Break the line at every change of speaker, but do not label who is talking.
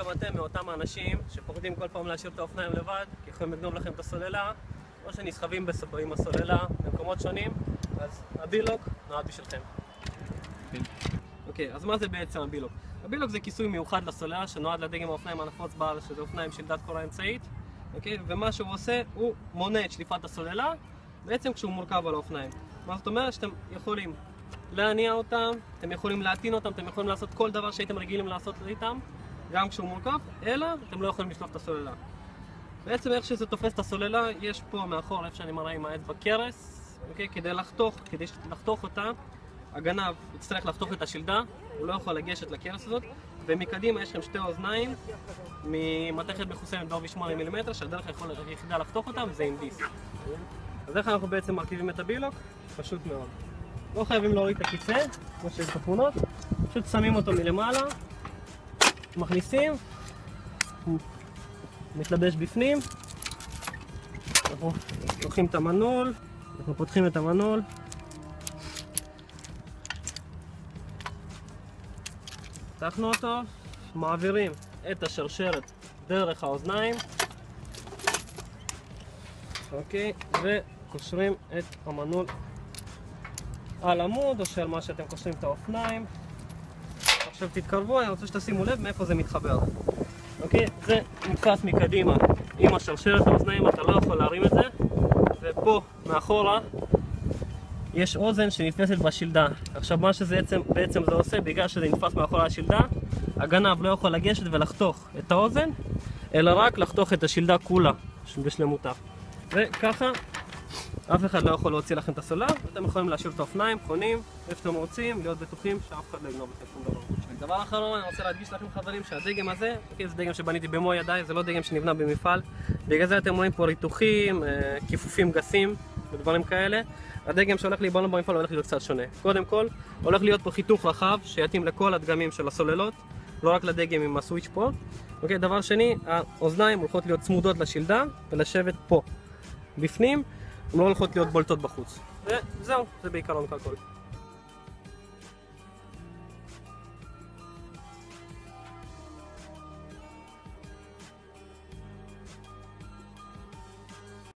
גם אתם מאותם האנשים שפוחדים כל פעם להשאיר את האופניים לבד, כי יכולים לגנוב לכם את הסוללה, או שנסחבים עם הסוללה במקומות שונים, אז הבילוק נועד בשבילכם. אוקיי, אז מה זה בעצם הבילוק? הבילוק זה כיסוי מיוחד לסוללה שנועד לדגם האופניים הנפוץ בארץ, שזה אופניים שלדת קורה אמצעית. אוקיי? ומה שהוא עושה, הוא מונע את שליפת הסוללה בעצם כשהוא מורכב על האופניים. מה זאת אומרת? שאתם יכולים להניע אותם, אתם יכולים להטעין אותם, אתם יכולים לעשות כל דבר שהייתם רגילים לעשות איתם, גם כשהוא מורכב, אלא אתם לא יכולים לשלוף את הסוללה. בעצם איך שזה תופס את הסוללה, יש פה מאחור איפה שאני מראה עם האצבע קרס, אוקיי? כדי לחתוך אותה, הגנב יצטרך לחתוך את השלדה, הוא לא יכול לגשת לקרס הזאת, ומקדימה יש לכם שתי אוזניים ממתכת מחוסמת בעובי 8 מילימטר, שהדרך היחידה לחתוך אותם זה עם דיסק. אז איך אנחנו בעצם מרכיבים את הבילוק? פשוט מאוד. לא חייבים להוריד את הכיסא, כמו שיש בתמונות, פשוט שמים אותו מלמעלה, מכניסים, מתלבש בפנים, אנחנו לוקחים את המנעול, אנחנו פותחים את המנעול, פתחנו אותו, מעבירים את השרשרת דרך האוזניים, אוקיי, וקושרים את המנעול על עמוד או של מה שאתם קושרים את האופניים. עכשיו תתקרבו, אני רוצה שתשימו לב מאיפה זה מתחבר. אוקיי, זה נתפס מקדימה עם השרשרת האוזניים, אתה לא יכול להרים את זה, ופה מאחורה יש אוזן שנתפסת בשלדה. עכשיו מה שזה בעצם זה עושה, בגלל שזה נתפס מאחורי השלדה, הגנב לא יכול לגשת ולחתוך את האוזן, אלא רק לחתוך את השלדה כולה בשלמותה. וככה אף אחד לא יכול להוציא לכם את הסוללה, ואתם יכולים להשאיר את האופניים, חונים, איפה שאתם רוצים, להיות בטוחים שאף אחד לא יגנוב לכם שום דבר. דבר אחרון, אני רוצה להדגיש לכם חברים שהדגם הזה, זה דגם שבניתי במו ידיי, זה לא דגם שנבנה במפעל. בגלל זה אתם רואים פה ריתוחים, כיפופים גסים ודברים כאלה. הדגם שהולך להיבנות במפעל הולך להיות קצת שונה. קודם כל, הולך להיות פה חיתוך רחב שיתאים לכל הדגמים של הסוללות, לא רק לדגם עם הסוויץ' פה. אוקיי, דבר שני, האוזניים הולכות להיות צמודות לשלדה ולשבת פה. בפנים, הן לא הולכות להיות בולטות בחוץ. וזהו, זה בעיקרון הכל.